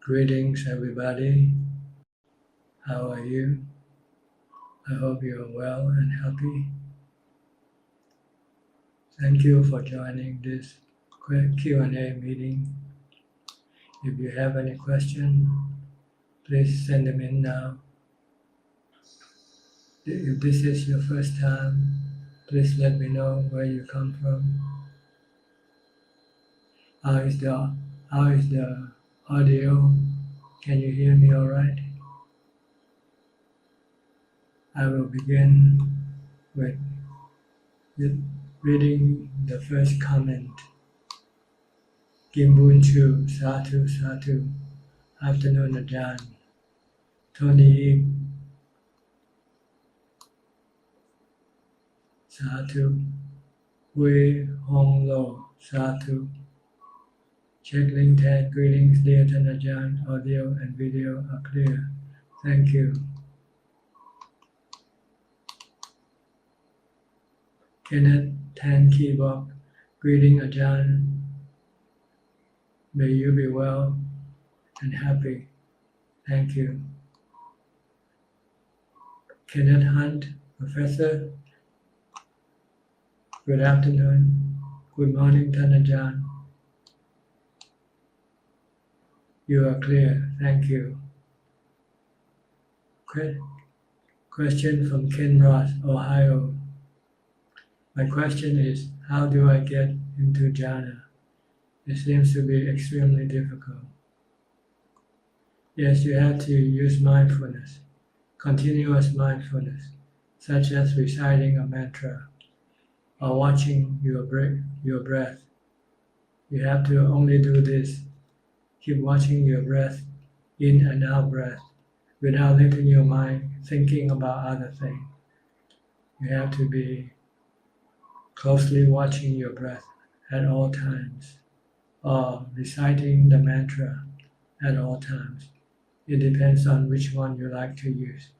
Greetings, everybody. How are you? I hope you are well and happy. Thank you for joining this quick Q&A meeting. If you have any question, please send them in now. If this is your first time, please let me know where you come from. How is the audio? Can you hear me all right? I will begin with reading the first comment. Gimbun Chu, Satu Satu. Afternoon, Ajahn. Tony, Satu. Hui Hong Lo, Satu. Check link tag. Greetings, dear Ajahn. Audio and video are clear. Thank you. Kenneth Tan Keyboard. Greeting, Ajahn. May you be well and happy. Thank you. Kenneth Hunt, Professor. Good afternoon. Good morning, Ajahn. You are clear. Thank you. Question from Ken Ross, Ohio. My question is, how do I get into jhana? It seems to be extremely difficult. Yes, you have to use mindfulness, continuous mindfulness, such as reciting a mantra or watching your breath. You have to only do this. Keep watching your breath, in and out breath, without letting your mind thinking about other things. You have to be closely watching your breath at all times, or reciting the mantra at all times. It depends on which one you like to use.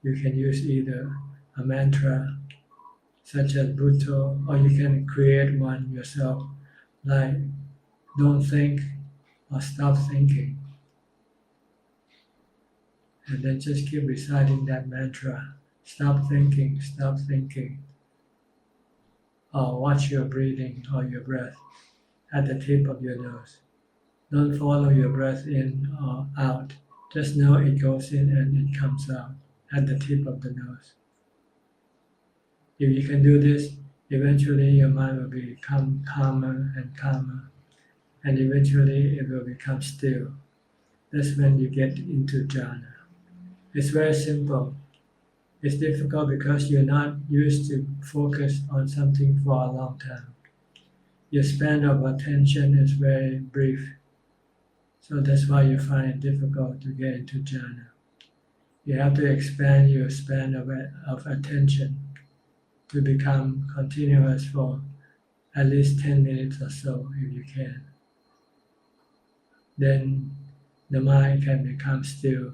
You can use either a mantra such as Buddha, or you can create one yourself, like don't think or stop thinking. And then just keep reciting that mantra. Stop thinking, stop thinking. Or watch your breathing or your breath at the tip of your nose. Don't follow your breath in or out. Just know it goes in and it comes out at the tip of the nose. If you can do this, eventually your mind will become calmer and calmer. And eventually it will become still. That's when you get into jhana. It's very simple. It's difficult because you're not used to focus on something for a long time. Your span of attention is very brief. So that's why you find it difficult to get into jhana. You have to expand your span of attention to become continuous for at least 10 minutes or so if you can. Then the mind can become still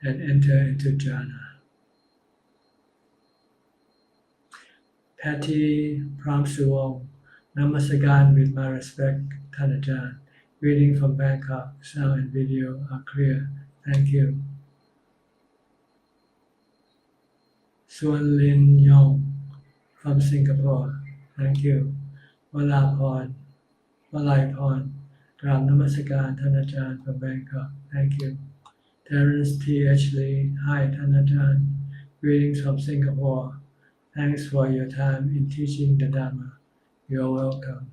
and enter into jhana. Patty Pramsuwong, Namaskaran with my respect, Ajahn. Reading from Bangkok, sound and video are clear. Thank you. Suan Lin Yong from Singapore. Thank you. Walaiporn, Gram Namaskaran, Ajahn from Bangkok. Thank you. Terence T.H. Lee, hi Ajahn. Greetings from Singapore. Thanks for your time in teaching the Dhamma. You're welcome.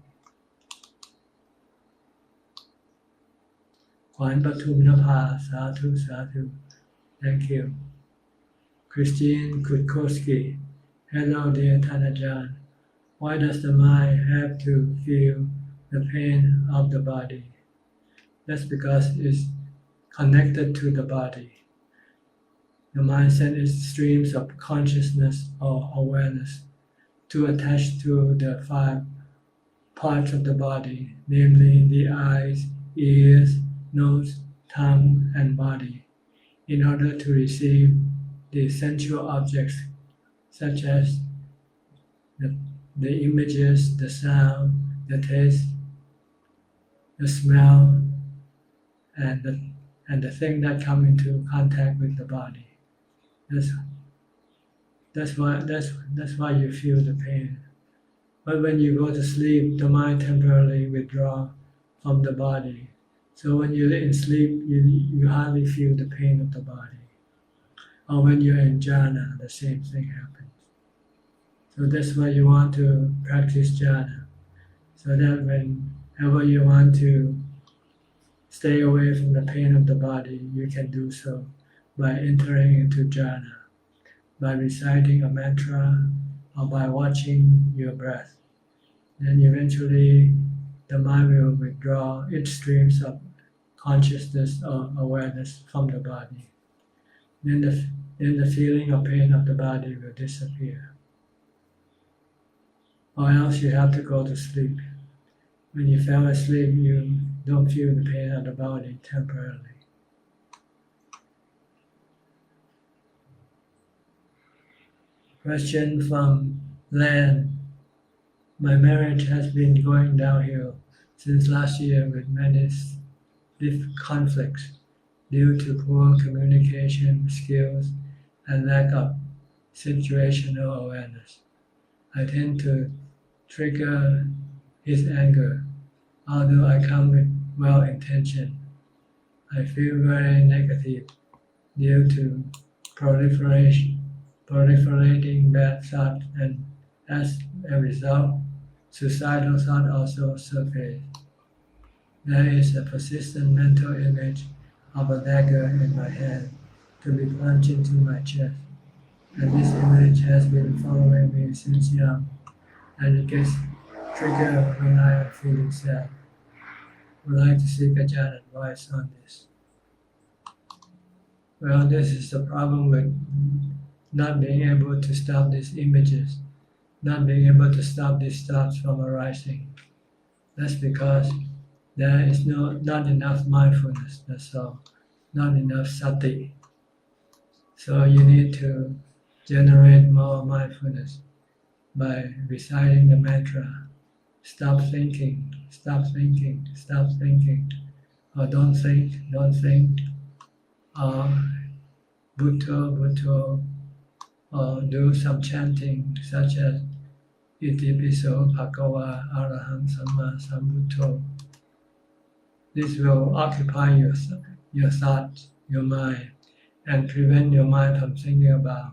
Kwan Patum Napa, Satu Satu. Thank you. Christine Kutkowski. Hello dear Ajahn. Why does the mind have to feel the pain of the body? That's because it's connected to the body. The mind sends its streams of consciousness or awareness to attach to the 5 parts of the body, namely the eyes, ears, nose, tongue, and body, in order to receive the sensual objects such as the images, the sound, the taste, the smell, and and the thing that come into contact with the body. That's why you feel the pain. But when you go to sleep, the mind temporarily withdraw from the body. So when you're in sleep, you hardly feel the pain of the body. Or when you're in jhana, the same thing happens. So that's why you want to practice jhana, so that whenever you want to stay away from the pain of the body, you can do so by entering into jhana, by reciting a mantra or by watching your breath. Then eventually the mind will withdraw its streams of consciousness or awareness from the body. Then the feeling of pain of the body will disappear. Or else you have to go to sleep. When you fell asleep, you don't feel the pain of the body temporarily. Question from Lan. My marriage has been going downhill since last year with many stiff conflicts due to poor communication skills and lack of situational awareness. I tend to trigger his anger, although I come with well intention. I feel very negative due to proliferating bad thoughts, and as a result, suicidal thoughts also surface. There is a persistent mental image of a dagger in my hand to be plunged into my chest, and this image has been following me since young, and it gets triggered when I am feeling sad. Would like to seek Ajahn advice on this. Well, this is the problem with not being able to stop these images, not being able to stop these thoughts from arising. That's because there is not enough mindfulness, that's all, not enough sati. So you need to generate more mindfulness by reciting the mantra. Stop thinking, stop thinking, stop thinking. Or don't think, or Bhutto, Bhutto, or do some chanting such as Iti Piso Bhagava Araham Samma Sambuddho. This will occupy your thoughts, your mind, and prevent your mind from thinking about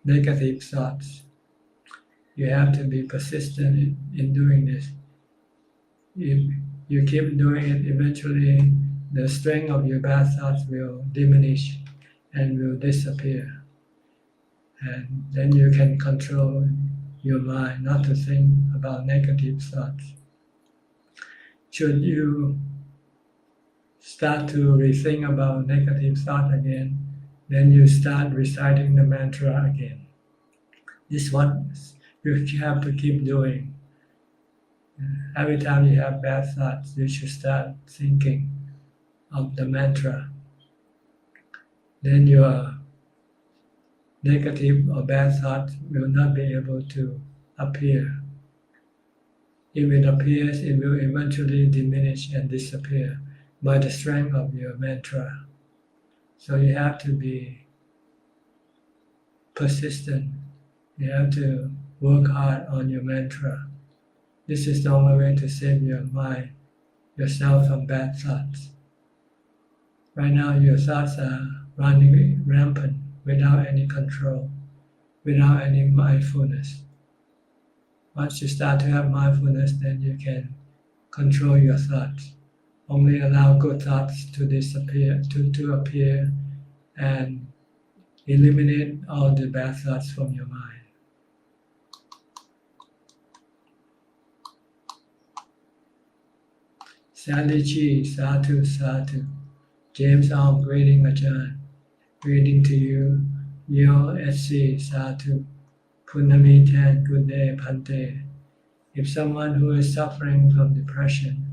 negative thoughts. You have to be persistent in doing this. If you keep doing it, eventually the strength of your bad thoughts will diminish and will disappear. And then you can control your mind not to think about negative thoughts. Should you start to rethink about negative thought again, then you start reciting the mantra again. This one you have to keep doing. Every time you have bad thoughts, you should start thinking of the mantra. Then your negative or bad thoughts will not be able to appear. If it appears, it will eventually diminish and disappear by the strength of your mantra. So you have to be persistent. You have to work hard on your mantra. This is the only way to save your mind, yourself from bad thoughts. Right now your thoughts are running rampant without any control, without any mindfulness. Once you start to have mindfulness, then you can control your thoughts. Only allow good thoughts to disappear, to appear, and eliminate all the bad thoughts from your mind. Sandichi, Sadhu, Sadhu. James Ong, greeting Ajahn. Greeting to you. Yo SC, Sadhu. Punami Tan, good day, Pante. If someone who is suffering from depression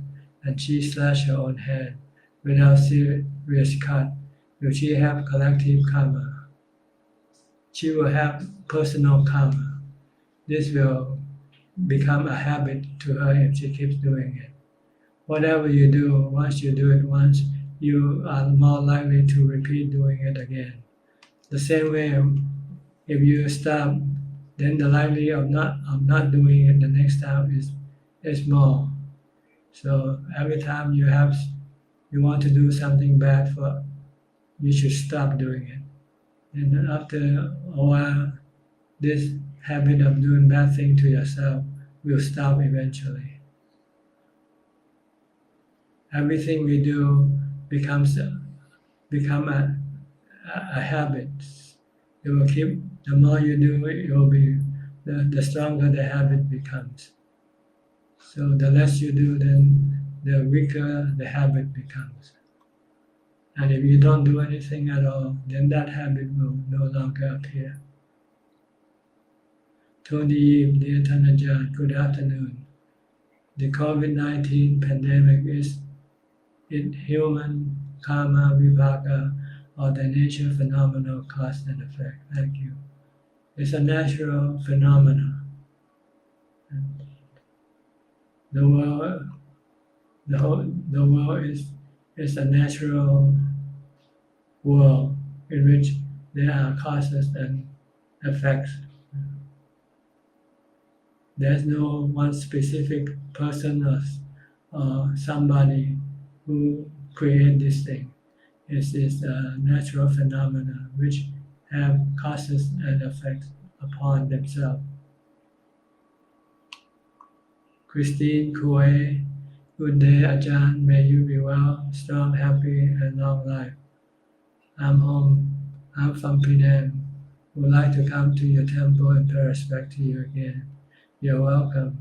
and she slashed her own hand without serious cut, will she have collective karma? She will have personal karma. This will become a habit to her if she keeps doing it. Whatever you do, once you do it once, you are more likely to repeat doing it again. The same way, if you stop, then the likelihood of not doing it the next time is more. So every time you want to do something bad you should stop doing it. And after a while, this habit of doing bad thing to yourself will stop eventually. Everything we do become a habit. It will keep. The more you do it, it will be the stronger the habit becomes. So the less you do, then the weaker the habit becomes. And if you don't do anything at all, then that habit will no longer appear. Tony, dear Ajahn, good afternoon. The COVID-19 pandemic is it human karma vipaka or the nature phenomenal cause and effect? Thank you. It's a natural phenomenon. The world is a natural world in which there are causes and effects. There's no one specific person or somebody who create this thing. It is a natural phenomena which have causes and effects upon themselves. Christine Kue, good day, Ajahn. May you be well, strong, happy, and long life. I'm home. I'm from Penang. Would like to come to your temple and pay respect to you again. You're welcome.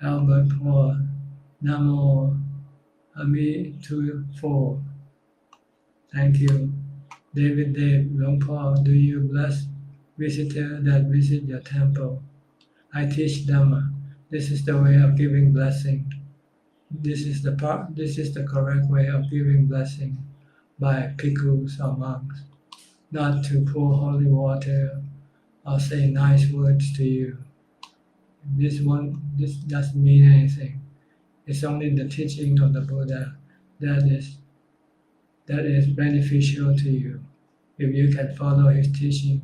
Albert Paul, Namo Abhijato. Thank you. David Dave, Long Paul, do you bless visitors that visit your temple? I teach Dhamma. This is the way of giving blessing. This is the correct way of giving blessing by bhikkhus or monks, not to pour holy water or say nice words to you. This doesn't mean anything. It's only the teaching of the Buddha that is beneficial to you. If you can follow his teaching,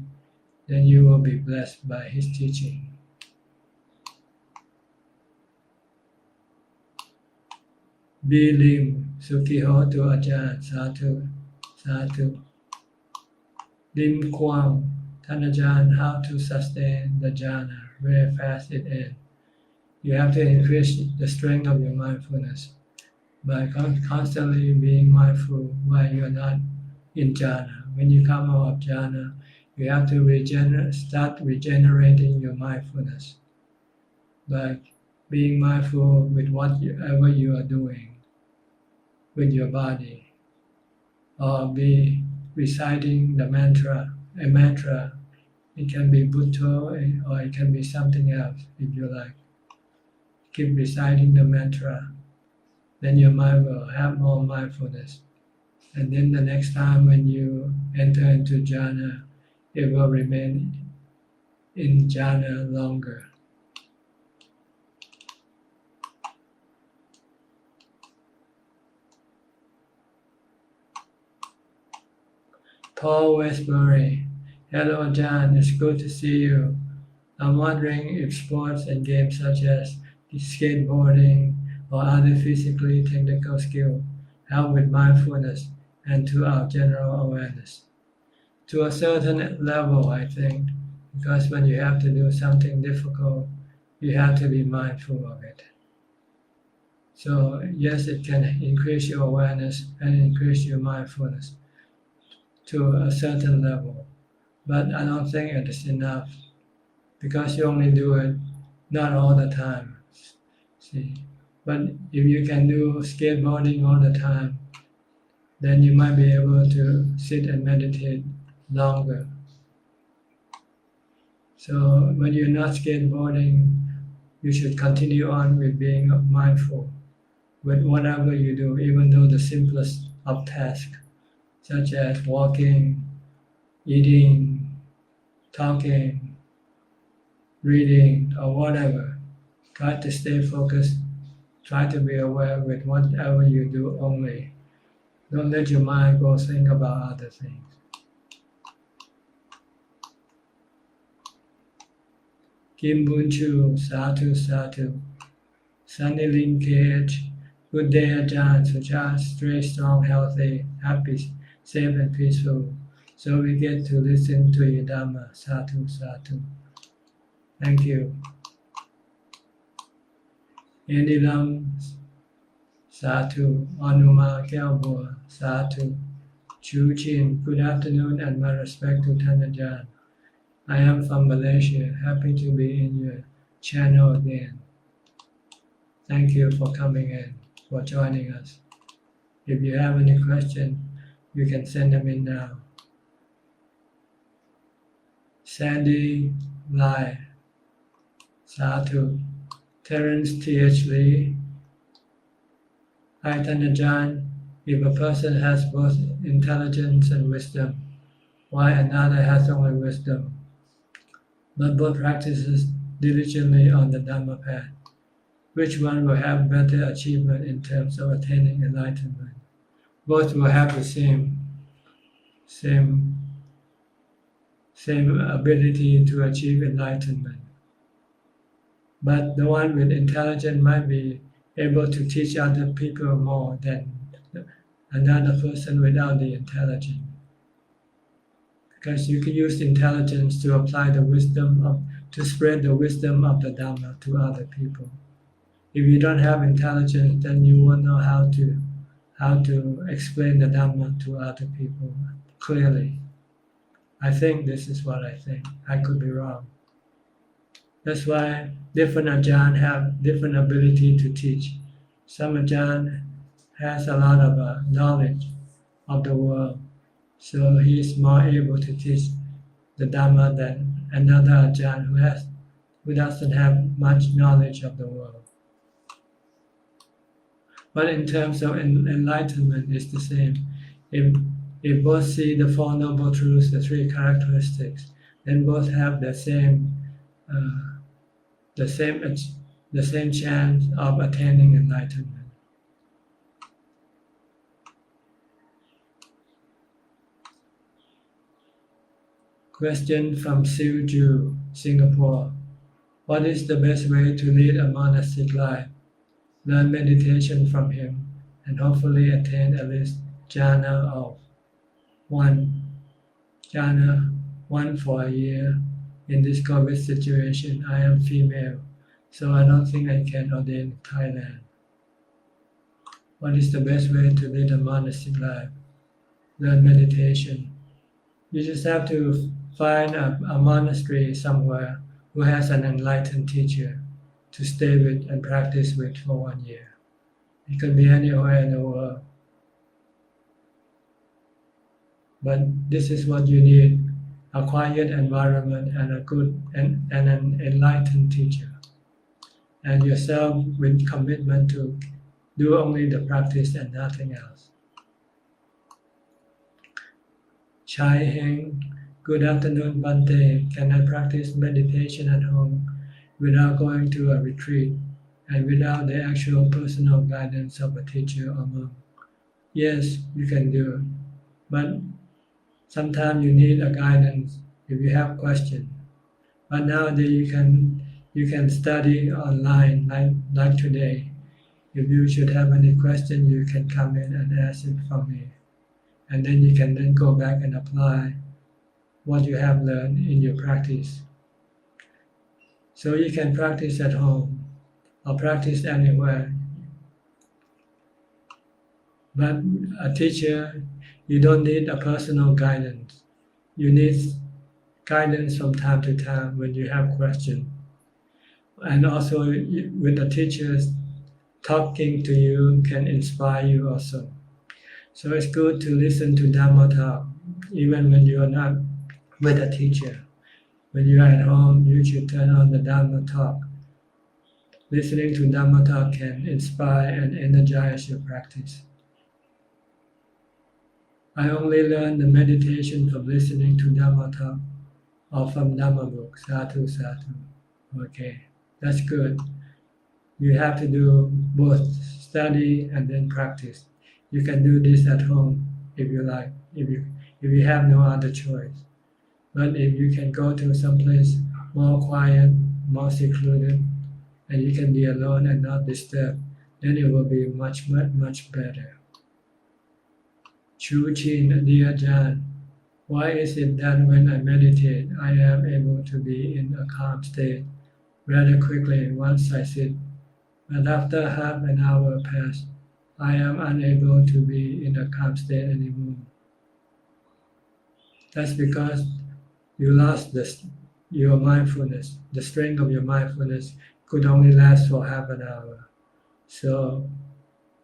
then you will be blessed by his teaching. Be Lim, Sukiho to Ajahn, Sadhu, Sadhu. Lim Kwang, Ajahn, how to sustain the jhana, very fast it ends. You have to increase the strength of your mindfulness by constantly being mindful while you are not in jhana. When you come out of jhana, you have to start regenerating your mindfulness by being mindful with whatever you are doing with your body, or be reciting a mantra. It can be Buddha or it can be something else if you like. Keep reciting the mantra, then your mind will have more mindfulness. And then the next time when you enter into jhana, it will remain in jhana longer. Paul Westbury, hello Ajahn, it's good to see you. I'm wondering if sports and games such as skateboarding or other physically technical skills help with mindfulness and to our general awareness. To a certain level, I think, because when you have to do something difficult, you have to be mindful of it. So yes, it can increase your awareness and increase your mindfulness to a certain level, but I don't think it is enough because you only do it not all the time. See, but if you can do skateboarding all the time, then you might be able to sit and meditate longer. So when you're not skateboarding, you should continue on with being mindful with whatever you do, even though the simplest of tasks, such as walking, eating, talking, reading, or whatever. Try to stay focused. Try to be aware with whatever you do only. Don't let your mind go think about other things. Kim Bunchu, Satu Satu, Sunny Linkage, good day Ajahn, Suchart, straight, strong, healthy, happy, safe and peaceful. So we get to listen to your Dhamma, Satu Satu. Thank you. Enilam, Satu, Anuma Kelboa, Satu, Chu Chin, good afternoon and my respect to Tan Ajahn. I am from Malaysia, happy to be in your channel again. Thank you for coming in, for joining us. If you have any question, you can send them in now. Sandy Lai, Satu, Terence T.H. Lee, Hi Ajahn, if a person has both intelligence and wisdom, why another has only wisdom, but both practices diligently on the Dhamma path? Which one will have better achievement in terms of attaining enlightenment? Both will have the same ability to achieve enlightenment. But the one with intelligence might be able to teach other people more than another person without the intelligence. Because you can use intelligence to apply the wisdom to spread the wisdom of the Dhamma to other people. If you don't have intelligence, then you won't know how to explain the Dhamma to other people clearly. I think this is what I think. I could be wrong. That's why different Ajahn have different ability to teach. Some Ajahn has a lot of knowledge of the world, so he is more able to teach the Dhamma than another Ajahn who doesn't have much knowledge of the world. But in terms of enlightenment, it's the same. If both see the Four Noble Truths, the three characteristics, then both have the same chance of attaining enlightenment. Question from Siu Ju, Singapore. What is the best way to lead a monastic life? Learn meditation from him and hopefully attain at least jhana of 1 for a year. In this COVID situation, I am female, so I don't think I can ordain in Thailand. What is the best way to lead a monastic life? Learn meditation. You just have to find a monastery somewhere who has an enlightened teacher to stay with and practice with for 1 year. It could be anywhere in the world. But this is what you need, a quiet environment and a good and an enlightened teacher. And yourself with commitment to do only the practice and nothing else. Chai Heng, good afternoon Bante. Can I practice meditation at home without going to a retreat and without the actual personal guidance of a teacher or monk? Yes, you can do it. But sometimes you need a guidance if you have questions. But nowadays you can study online like today. If you should have any question, you can come in and ask it from me. And then you can then go back and apply what you have learned in your practice. So you can practice at home or practice anywhere. But a teacher, you don't need a personal guidance. You need guidance from time to time when you have questions. And also with the teachers talking to you can inspire you also. So it's good to listen to Dhamma talk, even when you are not with a teacher. When you are at home, you should turn on the Dhamma talk. Listening to Dhamma talk can inspire and energize your practice. I only learned the meditation from listening to Dhamma talk or from Dhamma book. Sadhu, sadhu. Okay, that's good. You have to do both study and then practice. You can do this at home if you like, if you have no other choice. But if you can go to some place more quiet, more secluded, and you can be alone and not disturbed, then it will be much, much, much better. Chu Chin, dear Ajahn, why is it that when I meditate, I am able to be in a calm state rather quickly once I sit, but after half an hour pass, I am unable to be in a calm state anymore? That's because you lost your mindfulness. The strength of your mindfulness could only last for half an hour. So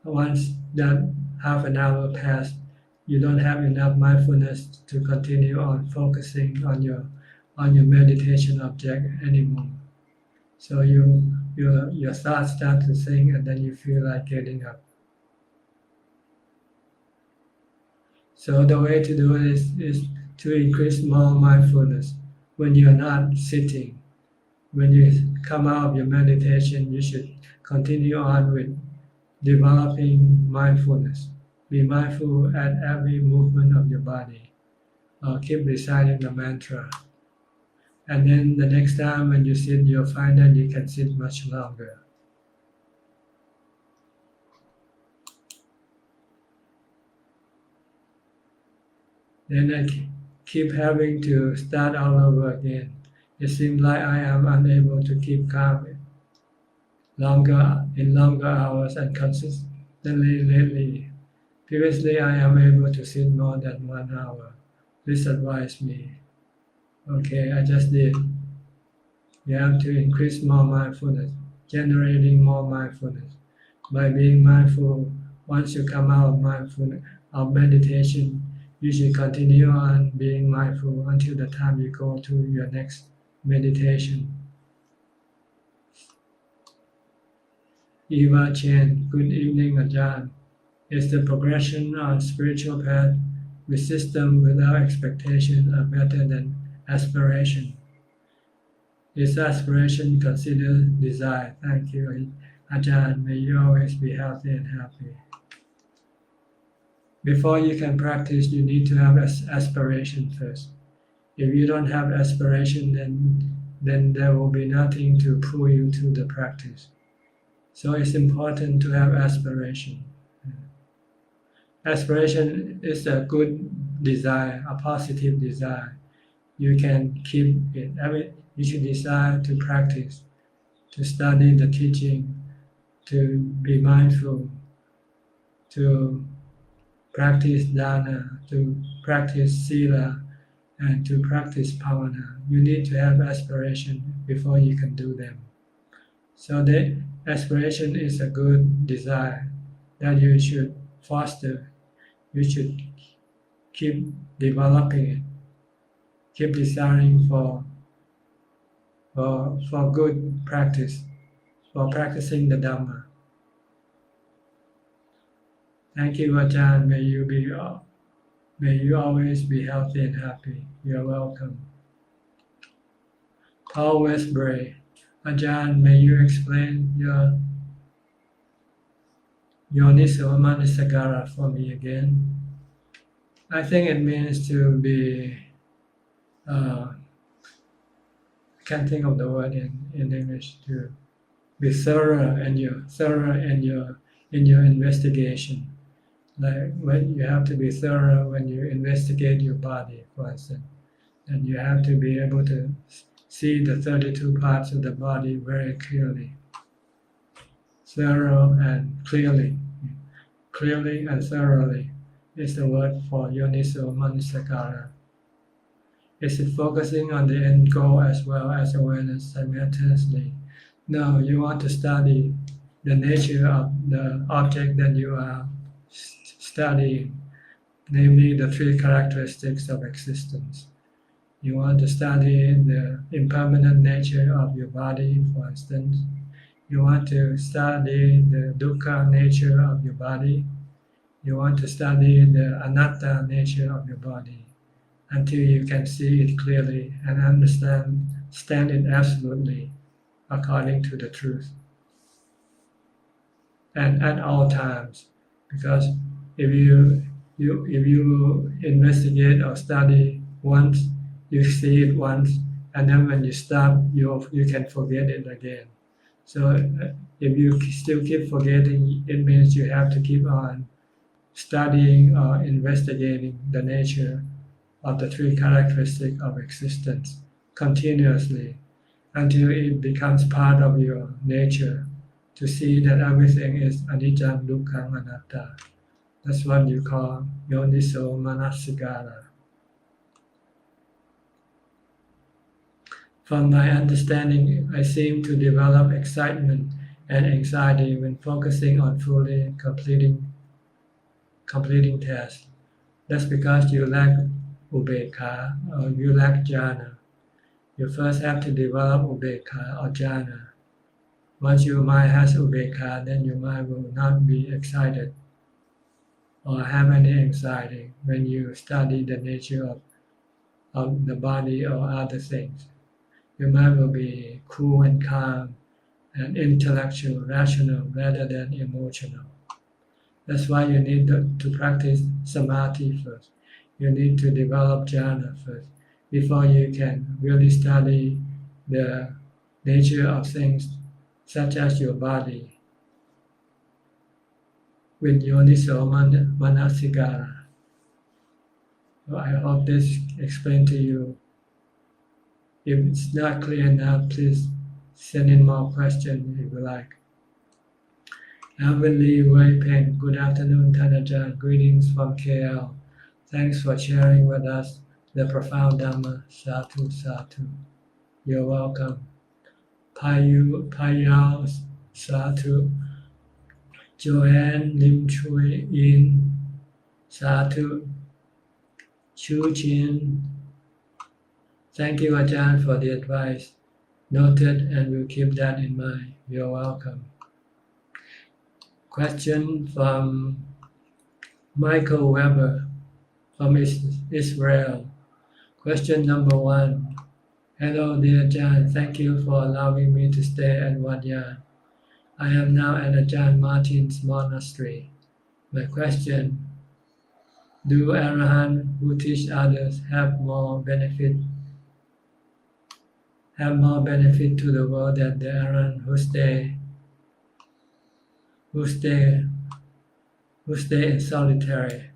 once that half an hour passed, you don't have enough mindfulness to continue on focusing on your meditation object anymore. So your thoughts start to think, and then you feel like getting up. So the way to do it is to increase more mindfulness. When you're not sitting, when you come out of your meditation, you should continue on with developing mindfulness. Be mindful at every movement of your body. Keep reciting the mantra. And then the next time when you sit, you'll find that you can sit much longer. Then I keep having to start all over again. It seems like I am unable to keep calm in longer hours and consistently lately. Previously, I am able to sit more than 1 hour. Please advise me. Okay, I just did. You have to increase more mindfulness, generating more mindfulness. By being mindful, once you come out of meditation, you should continue on being mindful until the time you go to your next meditation. Eva Chen, good evening, Ajahn. Is the progression on spiritual path with system without expectation are better than aspiration? Is aspiration considered desire? Thank you, Ajahn. May you always be healthy and happy. Before you can practice, you need to have aspiration first. If you don't have aspiration, then there will be nothing to pull you to the practice. So it's important to have aspiration. Aspiration is a good desire, a positive desire. You can keep it. You should desire to practice, to study the teaching, to be mindful, to practice dana, to practice sila, and to practice bhavana. You need to have aspiration before you can do them. So the aspiration is a good desire that you should foster. You should keep developing it. Keep desiring for good practice, for practicing the Dhamma. Thank you, Ajahn. May you always be healthy and happy. You're welcome. Paul Westbury, Ajahn, may you explain your Yannasangwararam for me again. I think it means to be. I can't think of the word in English. To be thorough in your investigation. Like when you have to be thorough when you investigate your body, for instance, and you have to be able to see the 32 parts of the body very clearly. Thorough and clearly. Clearly and thoroughly is the word for Yannasangwararam. Is it focusing on the end goal as well as awareness simultaneously? No, you want to study the nature of the object that you are studying, namely the 3 characteristics of existence. You want to study the impermanent nature of your body, for instance. You want to study the dukkha nature of your body. You want to study the anatta nature of your body until you can see it clearly and understand it absolutely according to the truth. And at all times, because if you investigate or study once, you see it once, and then when you stop, you can forget it again. So if you still keep forgetting, it means you have to keep on studying or investigating the nature of the three characteristics of existence continuously until it becomes part of your nature to see that everything is anicca, dukkha, anatta. That's what you call yoniso manasikara. From my understanding, I seem to develop excitement and anxiety when focusing on fully completing tasks. That's because you lack ubekha or you lack jhana. You first have to develop ubekha or jhana. Once your mind has ubekha, then your mind will not be excited or have any anxiety when you study the nature of the body or other things. Your mind will be cool and calm and intellectual, rational rather than emotional. That's why you need to practice samadhi first. You need to develop jhana first before you can really study the nature of things such as your body with yoniso manasikara. So I hope this explained to you. If it's not clear enough, please send in more questions if you like. Alvin Lee Wei Peng, good afternoon, Ajahn. Greetings from KL. Thanks for sharing with us the profound Dhamma. Sadhu, sadhu. You're welcome. Payal, sadhu. Joanne Lim Chui In, sadhu. Chu Chin. Thank you, Ajahn, for the advice. Noted, and we'll keep that in mind. You're welcome. Question from Michael Weber from Israel. Question number 1. Hello, dear Ajahn. Thank you for allowing me to stay at Wat Yan. I am now at Ajahn Martin's monastery. My question: do Arahants who teach others have more benefit to the world than the Arahants who stay in solitary?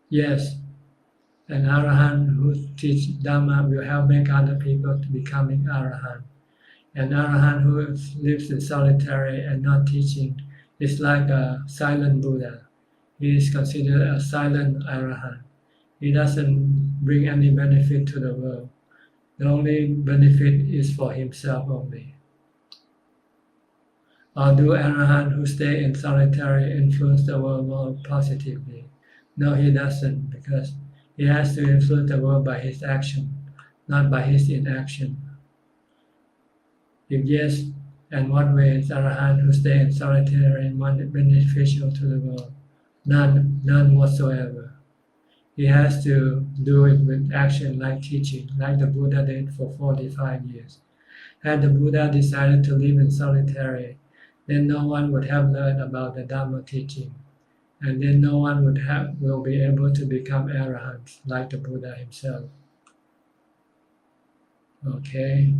Yes, an Arahant who teach Dhamma will help make other people to becoming Arahant. An Arahant who lives in solitary and not teaching is like a silent Buddha. He is considered a silent Arahant. He doesn't bring any benefit to the world. The only benefit is for himself only. Or do Arahants who stay in solitary influence the world more positively? No, he doesn't, because he has to influence the world by his action, not by his inaction. If yes, and what way is Arahant who stay in solitary beneficial to the world? None whatsoever. He has to do it with action like teaching, like the Buddha did for 45 years. Had the Buddha decided to live in solitary, then no one would have learned about the Dhamma teaching, and then no one will be able to become Arahants like the Buddha himself. Okay.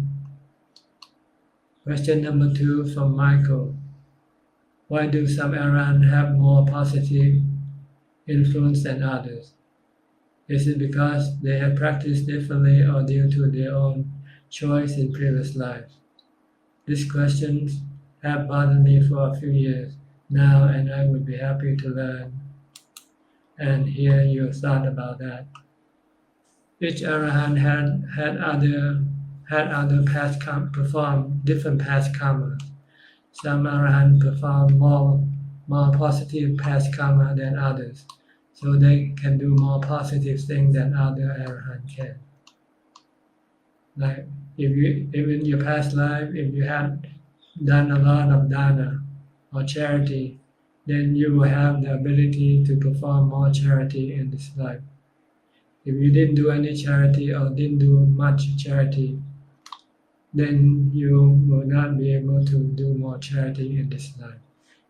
Question number 2 from Michael. Why do some Arahants have more positive influence than others? Is it because they have practiced differently or due to their own choice in previous lives? These questions have bothered me for a few years now, and I would be happy to learn and hear your thought about that. Each Arahant had other past performed different past karmas. Some Arahants perform more positive past karma than others, so they can do more positive things than other Arahants can. Like if in your past life, if you had done a lot of dana or charity, then you will have the ability to perform more charity in this life. If you didn't do any charity or didn't do much charity, then you will not be able to do more charity in this life,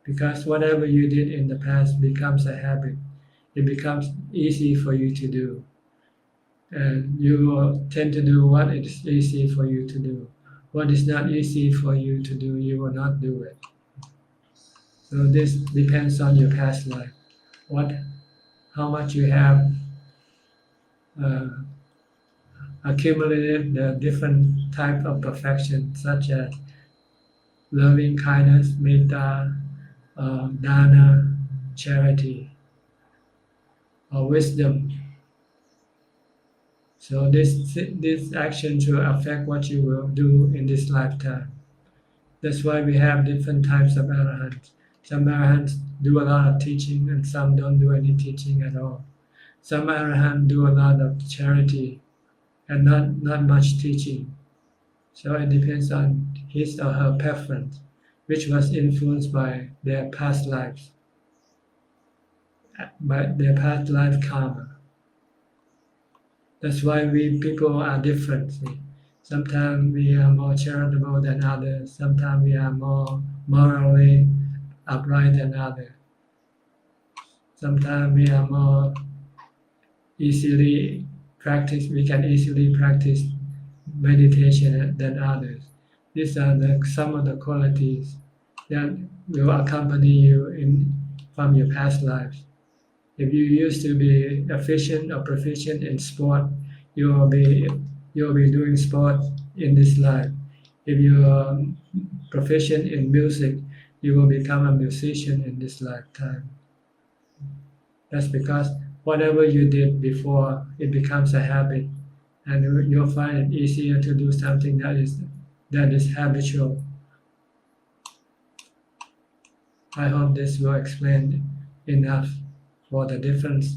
because whatever you did in the past becomes a habit. It becomes easy for you to do, and you tend to do what is easy for you to do. What is not easy for you to do, you will not do it. So this depends on your past life. How much you have uh, accumulated the different type of perfection, such as loving kindness, metta, dana, charity, or wisdom. So this action will affect what you will do in this lifetime. That's why we have different types of arahants. Some arahants do a lot of teaching, and some don't do any teaching at all. Some arahants do a lot of charity and not much teaching. So it depends on his or her preference, which was influenced by their past lives, by their past life karma. That's why we people are different. See? Sometimes we are more charitable than others. Sometimes we are more morally upright than others. Sometimes we are more easily practice. We can easily practice meditation than others. These are some of the qualities that will accompany you from your past lives. If you used to be efficient or proficient in sport, you will be doing sport in this life. If you are proficient in music, you will become a musician in this lifetime. That's because whatever you did before, it becomes a habit, and you'll find it easier to do something that is habitual. I hope this will explain enough for the difference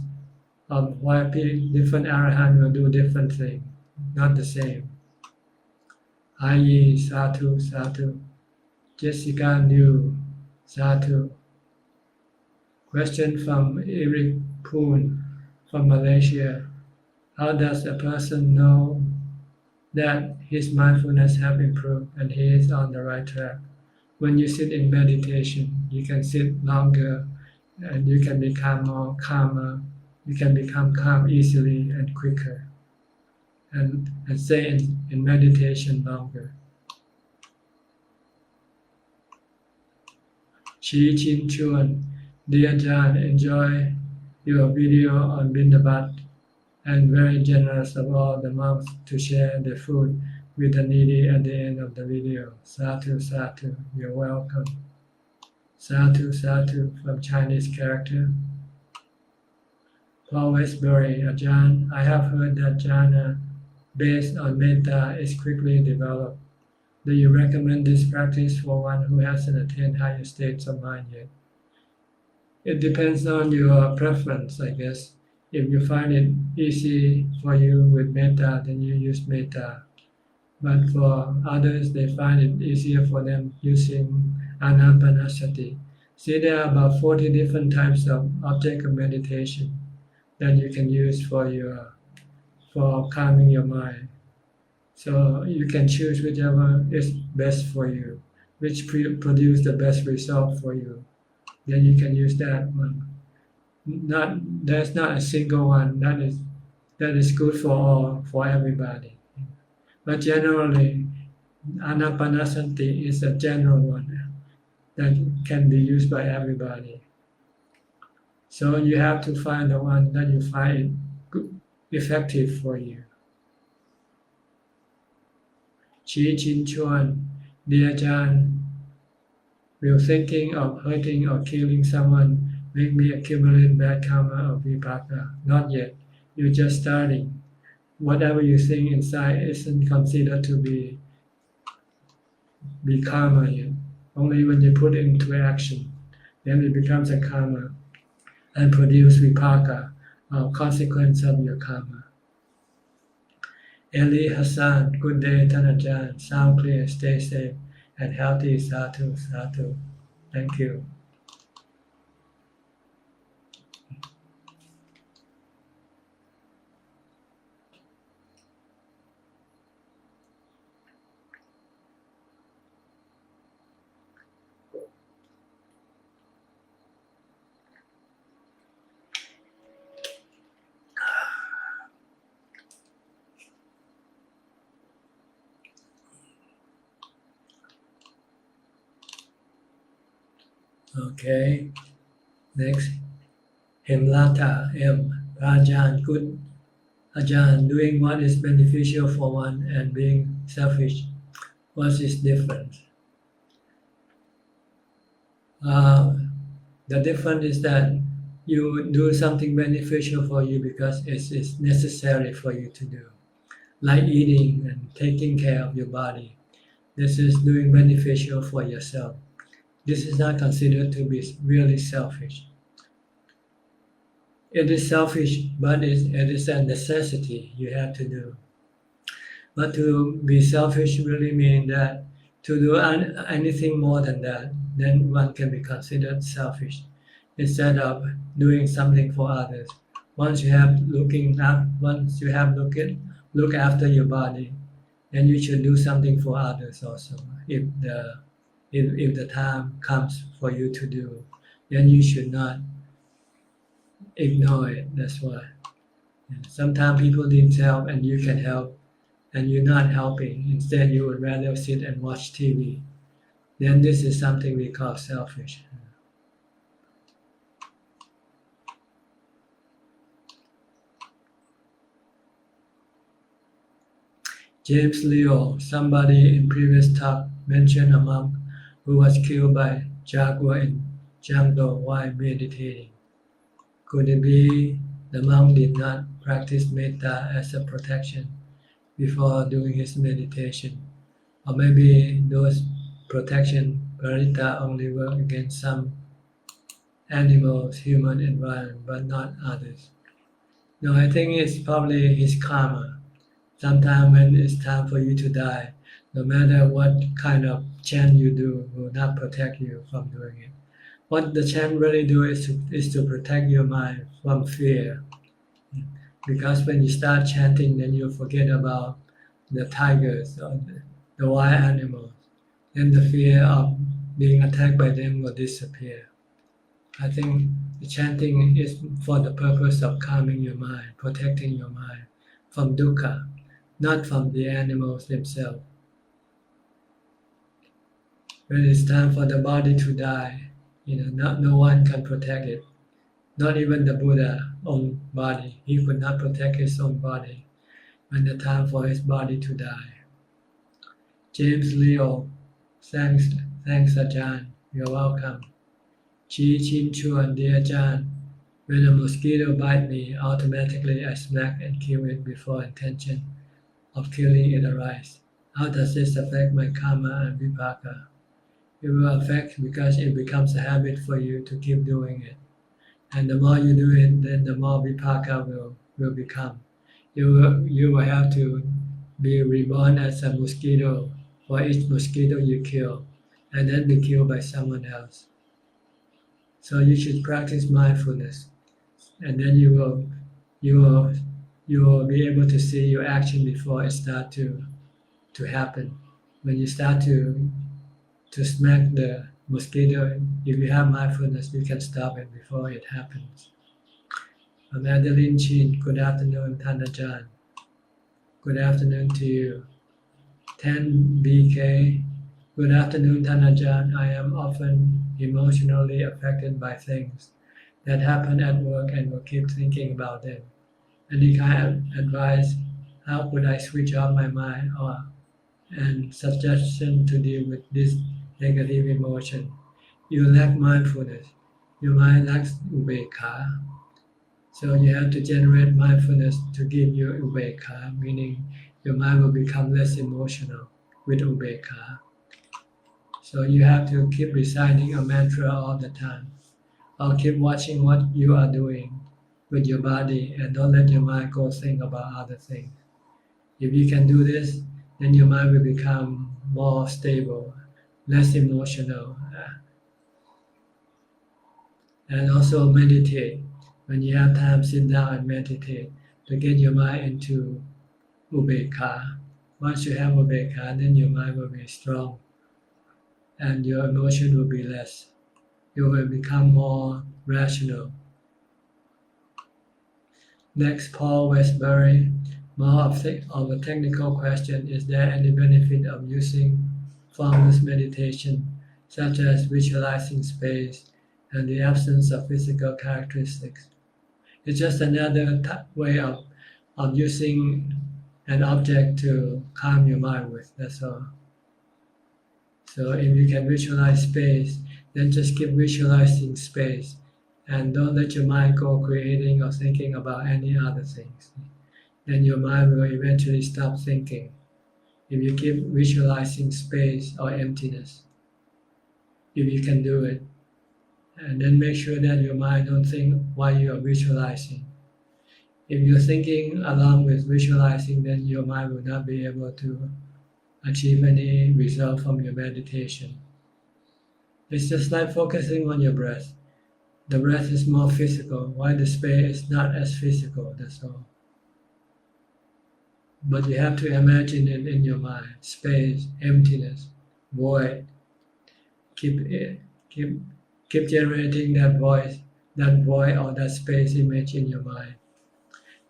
of why different arahant will do different things, not the same. Ayi, Satu, Satu. Jessica New, Satu. Question from Eric Poon from Malaysia. How does a person know that his mindfulness have improved and he is on the right track? When you sit in meditation, you can sit longer and you can become more calmer. You can become calm easily and quicker and stay in meditation longer. Chi Chin Chuan, dear Ajahn, enjoy your video on Bindabat and very generous of all the monks to share the food with the needy at the end of the video. Satu, Satu, you're welcome. Satu, Satu from Chinese character. Paul Westbury, Ajahn, I have heard that jhana based on metta is quickly developed. Do you recommend this practice for one who hasn't attained higher states of mind yet? It depends on your preference, I guess. If you find it easy for you with metta, then you use metta. But for others, they find it easier for them using anapanasati. See, there are about 40 different types of object of meditation that you can use for calming your mind. So you can choose whichever is best for you, which produce the best result for you. Then you can use that one. There's not a single one that is good for everybody. But generally, anapanasati is a general one that can be used by everybody. So you have to find the one that you find effective for you. Chi Chin Chuan, dear Ajahn, will thinking of hurting or killing someone make me accumulate bad karma or vipaka? Not yet. You're just starting. Whatever you think inside isn't considered to be karma yet. Only when you put it into action, then it becomes a karma and produce vipaka, or consequence of your karma. Eli Hassan, good day, Tanajan. Sound clear, stay safe and healthy. Satu, Satu. Thank you. Okay. Next, Hemlata M. Ajahn, good Ajahn, doing what is beneficial for one and being selfish, what is different? Uh, the difference is that you do something beneficial for you because it is necessary for you to do, like eating and taking care of your body. This is doing beneficial for yourself. This is not considered to be really selfish. It is selfish, but it is a necessity you have to do. But to be selfish really means that to do anything more than that, then one can be considered selfish instead of doing something for others. Once you have look after your body, then you should do something for others also. If the time comes for you to do, then you should not ignore it. That's why. Sometimes people need help and you can help and you're not helping. Instead, you would rather sit and watch TV. Then this is something we call selfish. James Leo, somebody in previous talk mentioned a monk who was killed by jaguar in jungle while meditating. Could it be the monk did not practice metta as a protection before doing his meditation? Or maybe those protection parita only work against some animals, human environment, but not others. No, I think it's probably his karma. Sometimes when it's time for you to die, no matter what kind of chant you do, will not protect you from doing it. What the chant really do is to protect your mind from fear. Because when you start chanting, then you forget about the tigers or the wild animals. Then the fear of being attacked by them will disappear. I think the chanting is for the purpose of calming your mind, protecting your mind from dukkha, not from the animals themselves. When it's time for the body to die, no one can protect it. Not even the Buddha own body. He could not protect his own body when the time for his body to die. James Leo, thanks Ajahn. You're welcome. Chi Chin Chuan, dear Ajahn, when a mosquito bites me, automatically I smack and kill it before intention of killing it arises. How does this affect my karma and vipaka? It will affect because it becomes a habit for you to keep doing it. And the more you do it, then the more vipaka will become. You will have to be reborn as a mosquito for each mosquito you kill, and then be killed by someone else. So you should practice mindfulness, and then you will be able to see your action before it starts to happen. When you start to smack the mosquito, if you have mindfulness, you can stop it before it happens. Madeline Chin, good afternoon, Tanajan. Good afternoon to you. 10 BK, good afternoon, Tanajan. I am often emotionally affected by things that happen at work and will keep thinking about them. Any kind of advice? How could I switch off my mind and suggestion to deal with this negative emotion? You lack mindfulness. Your mind lacks ubekha. So you have to generate mindfulness to give you ubekha, meaning your mind will become less emotional with ubekha. So you have to keep reciting a mantra all the time, or keep watching what you are doing with your body and don't let your mind go think about other things. If you can do this, then your mind will become more stable, less emotional, and also meditate. When you have time, sit down and meditate to get your mind into ubekha. Once you have ubekha, then your mind will be strong and your emotion will be less. You will become more rational. Next, Paul Westbury. More of a technical question. Is there any benefit of using formless meditation such as visualizing space and the absence of physical characteristics. It's just another way of using an object to calm your mind with, that's all. So if you can visualize space, then just keep visualizing space and don't let your mind go creating or thinking about any other things. Then your mind will eventually stop thinking. If you keep visualizing space or emptiness, if you can do it, and then make sure that your mind don't think while you are visualizing. If you're thinking along with visualizing, then your mind will not be able to achieve any result from your meditation. It's just like focusing on your breath. The breath is more physical, while the space is not as physical, that's all. But you have to imagine it in your mind, space, emptiness, void. Keep generating that void or that space image in your mind.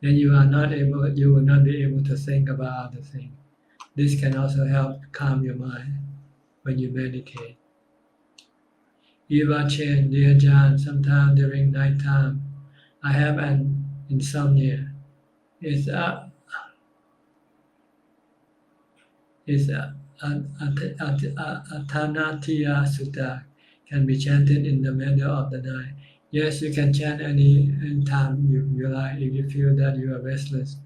Then you will not be able to think about other things. This can also help calm your mind when you meditate. Eva Chen, dear Ajahn, sometimes during night time, I have an insomnia. It's a Athanatiya Sutta can be chanted in the middle of the night. Yes, you can chant any time you like. If you feel that you are restless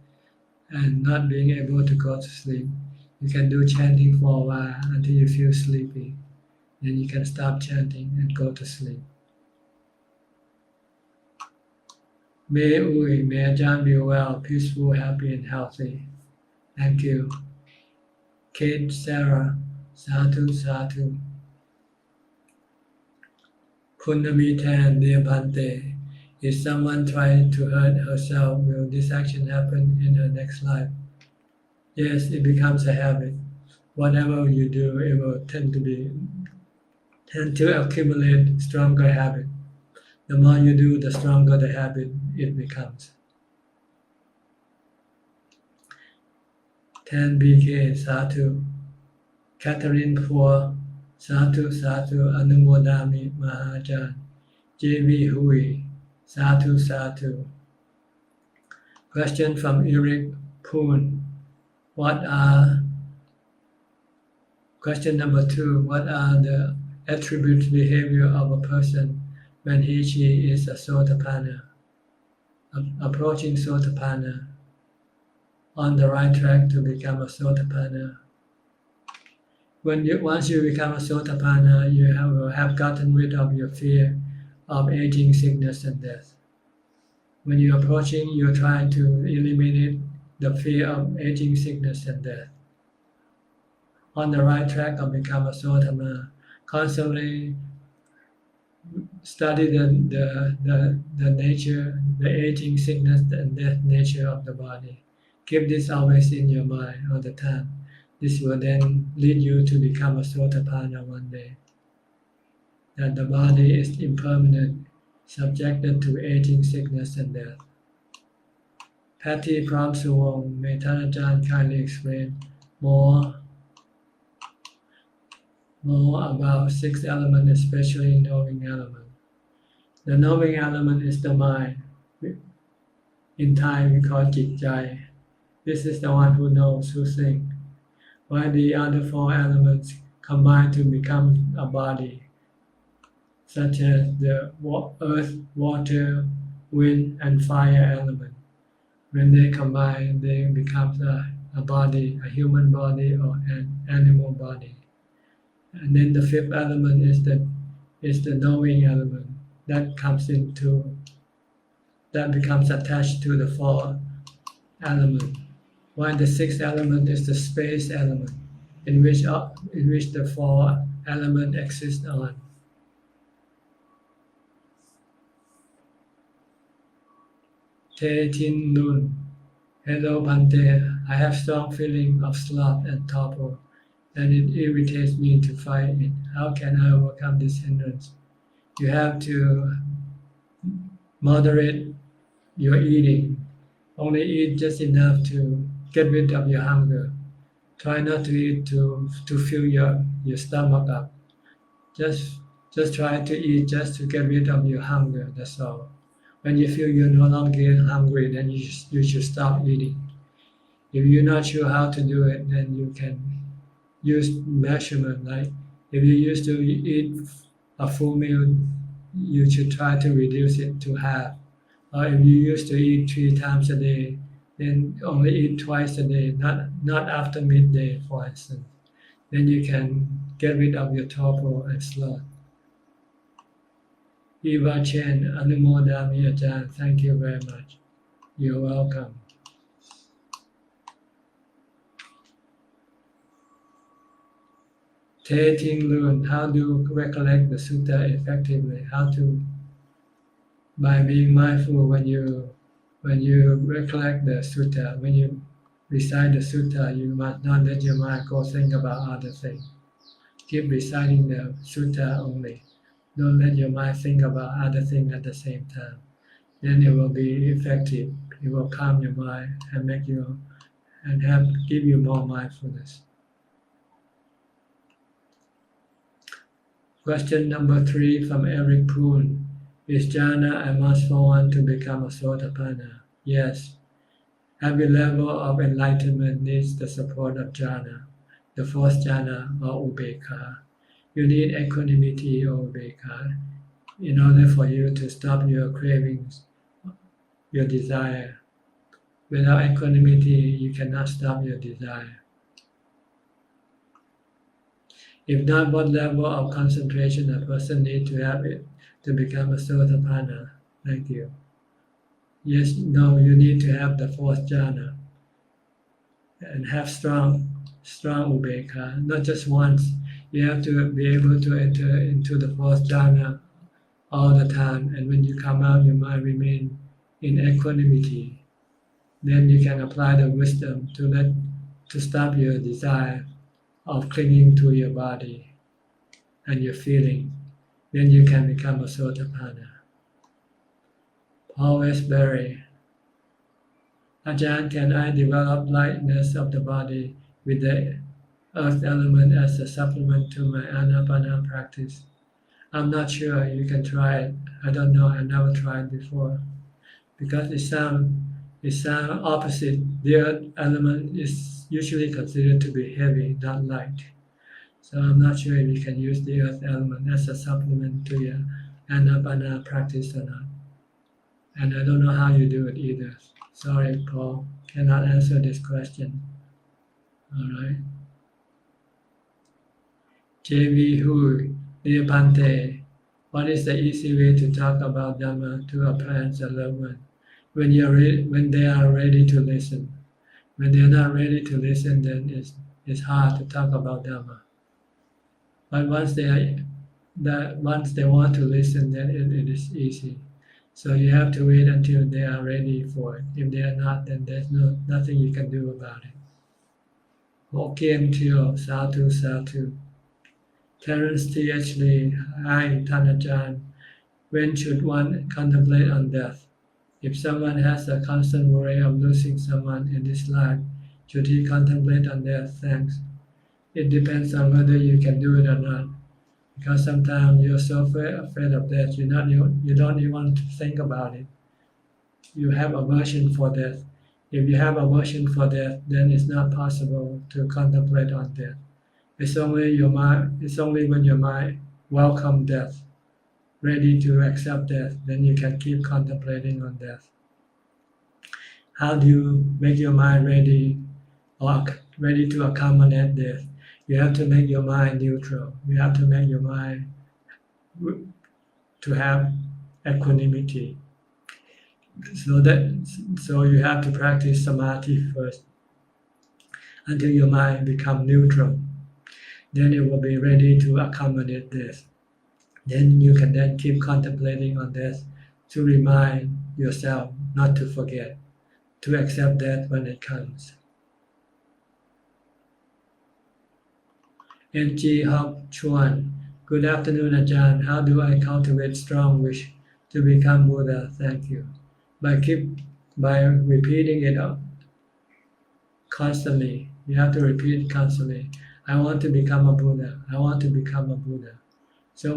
and not being able to go to sleep, you can do chanting for a while until you feel sleepy. Then you can stop chanting and go to sleep. May Ajahn be well, peaceful, happy, and healthy. Thank you. Kate, Sarah, Sadhu, Sadhu. Punamitan, dear Bhante, if someone tries to hurt herself, will this action happen in her next life? Yes, it becomes a habit. Whatever you do, it will tend to accumulate stronger habit. The more you do, the stronger the habit it becomes. 10 BK, Sadhu. Catherine Poor, Sadhu, Sadhu, Anumodami Mahajan. JV Hui, Sadhu, Sadhu. Question from Eric Poon. Question number 2. What are the attributes behavior of a person when she is a Sotapanna? Approaching Sotapanna. On the right track to become a Sotapanna. Once you become a Sotapanna, you will have gotten rid of your fear of aging, sickness, and death. When you're approaching, you're trying to eliminate the fear of aging, sickness, and death. On the right track of become a Sotapanna, constantly study the nature, the aging, sickness, and death nature of the body. Keep this always in your mind all the time. This will then lead you to become a Sotapanna one day. That the body is impermanent, subjected to aging, sickness, and death. Patty Pram Suwong, may Ajahn kindly explain more about 6 elements, especially knowing element. The knowing element is the mind. In Thai we call Jit Jai. This is the one who knows, who thinks. While the other 4 elements combine to become a body, such as the earth, water, wind, and fire element. When they combine, they become a body, a human body or an animal body. And then the 5th element is the knowing element that becomes attached to the 4 elements. While the 6th element is the space element, in which the 4 elements exist on. Te Tin Nun. Hello Bhante, I have strong feeling of sloth and torpor, and it irritates me to fight it. How can I overcome this hindrance? You have to moderate your eating. Only eat just enough to get rid of your hunger. Try not to eat to fill your stomach up. Just just try to eat just to get rid of your hunger. That's all. When you feel you're no longer hungry, then you should stop eating. If you're not sure how to do it, then you can use measurement. Like if you used to eat a full meal, you should try to reduce it to half. Or if you used to eat 3 times a day, then only eat twice a day, not after midday, for instance. Then you can get rid of your torpor and sloth. Eva Chen, Anumodami Ajahn, thank you very much. You're welcome. Te Ting Lun, how to recollect the sutta effectively? How to, by being mindful when you recollect the sutta, when you recite the sutta, you must not let your mind go think about other things. Keep reciting the sutta only. Don't let your mind think about other things at the same time. Then it will be effective. It will calm your mind and give you more mindfulness. Question number 3 from Eric Poon. Is jhana a must for one to become a sotapanna? Yes. Every level of enlightenment needs the support of jhana, the fourth jhana or ubekha. You need equanimity or ubekha in order for you to stop your cravings, your desire. Without equanimity, you cannot stop your desire. If not, what level of concentration a person needs to have it to become a sotapanna? Thank you. Yes, no, you need to have the fourth jhana and have strong ubekha, not just once. You have to be able to enter into the fourth jhana all the time, and when you come out, your mind remain in equanimity. Then you can apply the wisdom to stop your desire of clinging to your body and your feeling. Then you can become a sotapanna. Paul Westbury. Ajahn, can I develop lightness of the body with the earth element as a supplement to my anapana practice? I'm not sure. You can try it. I don't know. I never tried before. Because it sounds opposite. The earth element is usually considered to be heavy, not light. So I'm not sure if you can use the earth element as a supplement to your anapana practice or not. And I don't know how you do it either. Sorry, Paul. Cannot answer this question. All right. J.V. Hu, dear Bhante, what is the easy way to talk about Dhamma to our parents and loved ones when they are ready to listen? When they are not ready to listen, then it's hard to talk about Dhamma. But once they want to listen, then it is easy. So you have to wait until they are ready for it. If they are not, then there's nothing you can do about it. Hokkien Teo, Satu Satu. Terence T.H. Lee, hi, Tanajan. When should one contemplate on death? If someone has a constant worry of losing someone in this life, should he contemplate on death? Thanks. It depends on whether you can do it or not. Because sometimes you're so afraid of death, you don't even want to think about it. You have aversion for death. If you have aversion for death, then it's not possible to contemplate on death. It's only when your mind welcomes death, ready to accept death, then you can keep contemplating on death. How do you make your mind ready to accommodate death? You have to make your mind neutral. You have to make your mind to have equanimity. So you have to practice samadhi first until your mind becomes neutral. Then it will be ready to accommodate death. Then you can keep contemplating on death to remind yourself not to forget, to accept death when it comes. N.G. Hop Chuan. Good afternoon, Ajahn. How do I cultivate strong wish to become Buddha? Thank you. By repeating it constantly. You have to repeat constantly. I want to become a Buddha. I want to become a Buddha. So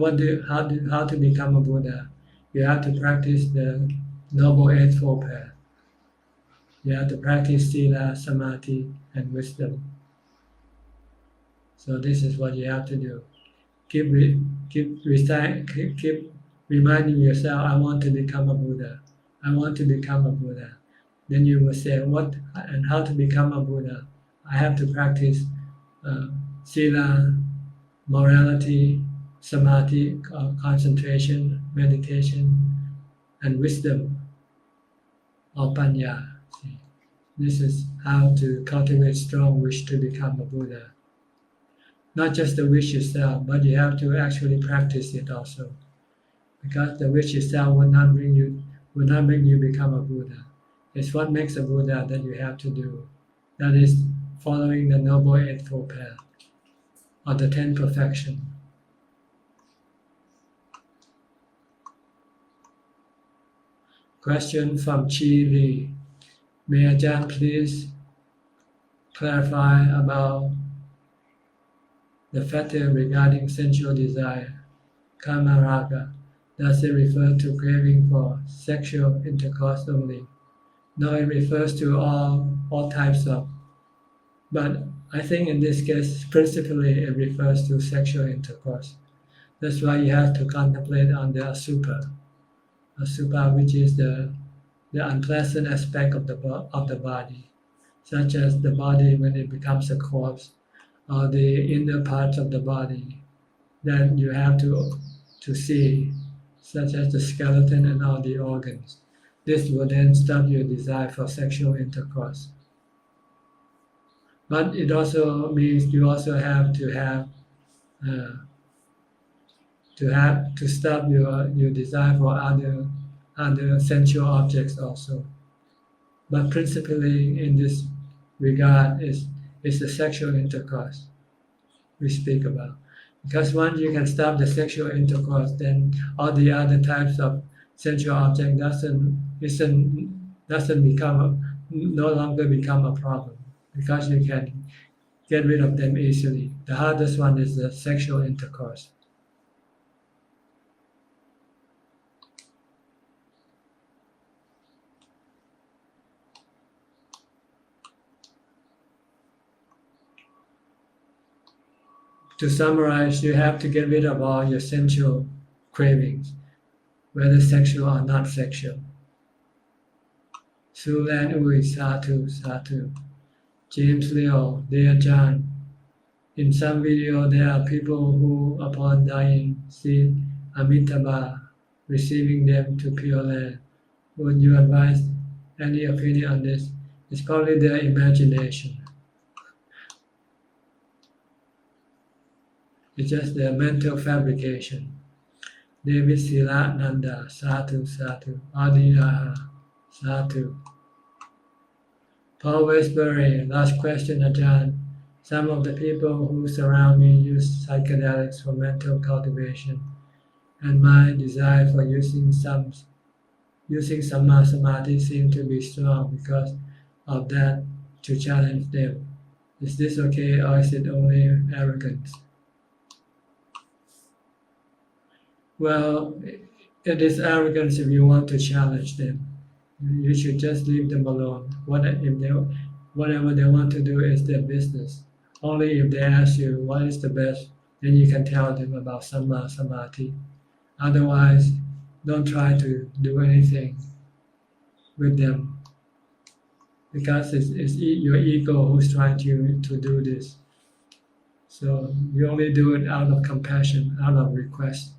how to become a Buddha? You have to practice the Noble Eightfold Path. You have to practice Sila, Samadhi, and wisdom. So this is what you have to do. Keep reminding yourself, I want to become a Buddha. I want to become a Buddha. Then you will say, what and how to become a Buddha? I have to practice Sila, morality, Samadhi, concentration, meditation, and wisdom or Panya. See, this is how to cultivate strong wish to become a Buddha. Not just the wish itself, but you have to actually practice it also. Because the wish itself will not make you become a Buddha. It's what makes a Buddha that you have to do. That is following the Noble Eightfold Path or the 10 Perfections. Question from Chi Lee. May Ajahn please clarify about the fetter regarding sensual desire, kama raga. Does it refer to craving for sexual intercourse only? No, it refers to all types of, but I think in this case, principally it refers to sexual intercourse. That's why you have to contemplate on the asupa, which is the unpleasant aspect of the body, such as the body when it becomes a corpse, or the inner parts of the body that you have to see, such as the skeleton and all the organs. This will then stop your desire for sexual intercourse. But it also means you also have to stop your desire for other sensual objects also. But principally in this regard is the sexual intercourse we speak about. Because once you can stop the sexual intercourse, then all the other types of sensual object no longer become a problem, because you can get rid of them easily. The hardest one is the sexual intercourse. To summarize, you have to get rid of all your sensual cravings, whether sexual or not sexual. Sulan Ui, Satu, Satu. James Leo, dear Ajahn. In some video, there are people who, upon dying, see Amitabha receiving them to Pure Land. Would you advise any opinion on this? It's probably their imagination. It's just their mental fabrication. David Sila Nanda, Satu, Satu. Adiyaha, Satu. Paul Westbury, last question, Ajahn. Some of the people who surround me use psychedelics for mental cultivation, and my desire for using Samma Samadhi seems to be strong because of that to challenge them. Is this okay, or is it only arrogance? Well, it is arrogance if you want to challenge them. You should just leave them alone. Whatever they want to do is their business. Only if they ask you what is the best, then you can tell them about Samma Samadhi. Otherwise, don't try to do anything with them, because it's your ego who's trying to do this. So you only do it out of compassion, out of request,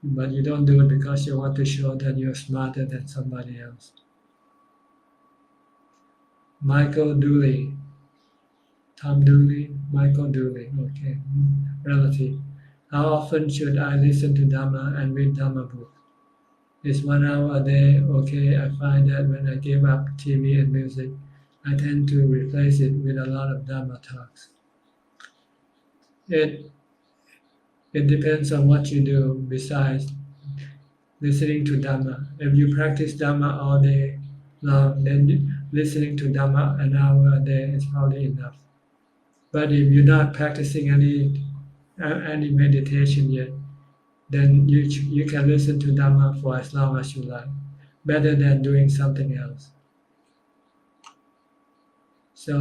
but you don't do it because you want to show that you're smarter than somebody else. Michael Dooley, Tom Dooley, Michael Dooley, okay, relative. How often should I listen to Dhamma and read Dhamma book? Is 1 hour a day okay? I find that when I give up TV and music, I tend to replace it with a lot of Dhamma talks. It depends on what you do besides listening to Dhamma. If you practice Dhamma all day long, then listening to Dhamma an hour a day is probably enough. But if you're not practicing any meditation yet, then you can listen to Dhamma for as long as you like, better than doing something else. So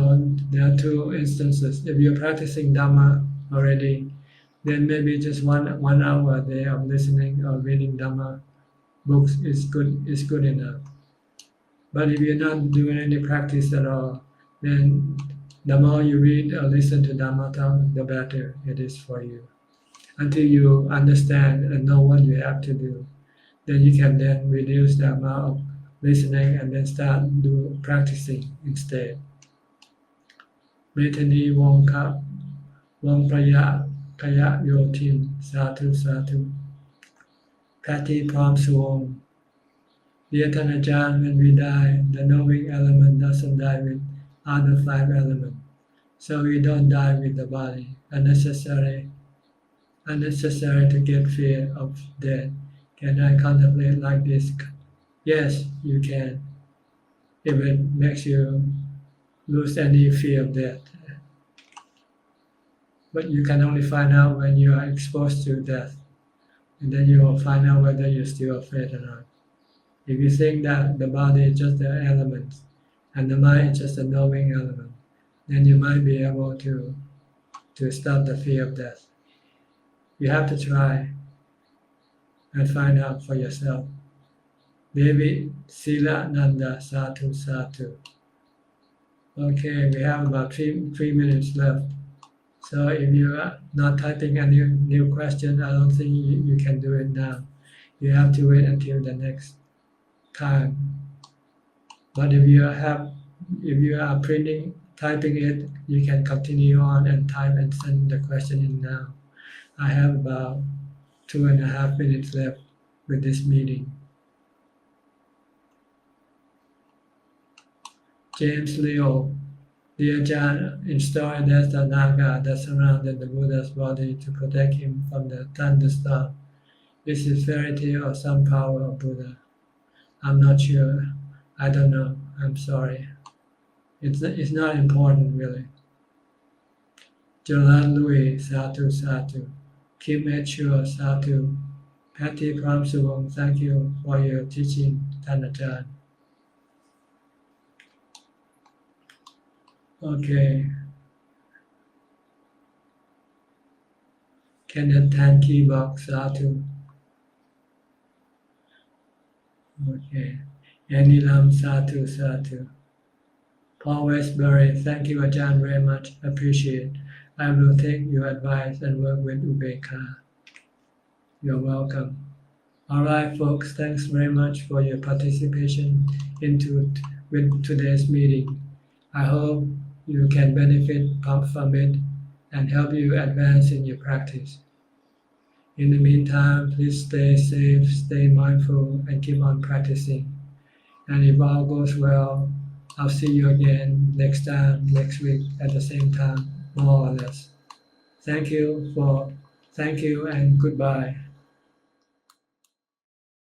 there are two instances. If you're practicing Dhamma already, then maybe just one hour a day of listening or reading Dhamma books is good enough. But if you're not doing any practice at all, then the more you read or listen to Dhamma talk, the better it is for you. Until you understand and know what you have to do, then you can then reduce the amount of listening and then start do practicing instead. เมธนีวงศ์ครับวงประยะขยะโยธินสาธุสาธุแพทย์พร้อมสวง Dear Ajahn, when we die, the knowing element doesn't die with other 5 elements, so we don't die with the body. Unnecessary to get fear of death. Can I contemplate like this? Yes, you can. If it makes you lose any fear of death. But you can only find out when you are exposed to death. And then you will find out whether you're still afraid or not. If you think that the body is just the element and the mind is just a knowing element, then you might be able to stop the fear of death. You have to try and find out for yourself. David Sila Nanda Satu Satu. Okay, we have about 3 minutes left. So if you are not typing a new question, I don't think you can do it now. You have to wait until the next time. But if you are typing it, you can continue on and type and send the question in now. I have about 2.5 minutes left with this meeting. James Leo, the Ajahn installed as the Naga that surrounded the Buddha's body to protect him from the thunderstorm. Is it fairy tale or some power of Buddha? I'm not sure. I don't know. I'm sorry. It's not important really. Jolan Louis, Satu Satu. Kim Mature, Satu. Patty Pram Subong, thank you for your teaching, Ajahn. Okay. Kenneth Tanki Box, Satu. Okay. Annie Lam, Satu Satu. Paul Westbury, thank you Ajahn very much. Appreciate. I will take your advice and work with Ubeka. You're welcome. All right, folks. Thanks very much for your participation with today's meeting. I hope you can benefit from it and help you advance in your practice. In the meantime, please stay safe, stay mindful, and keep on practicing. And if all goes well, I'll see you again next week at the same time, more or less. Thank you and goodbye.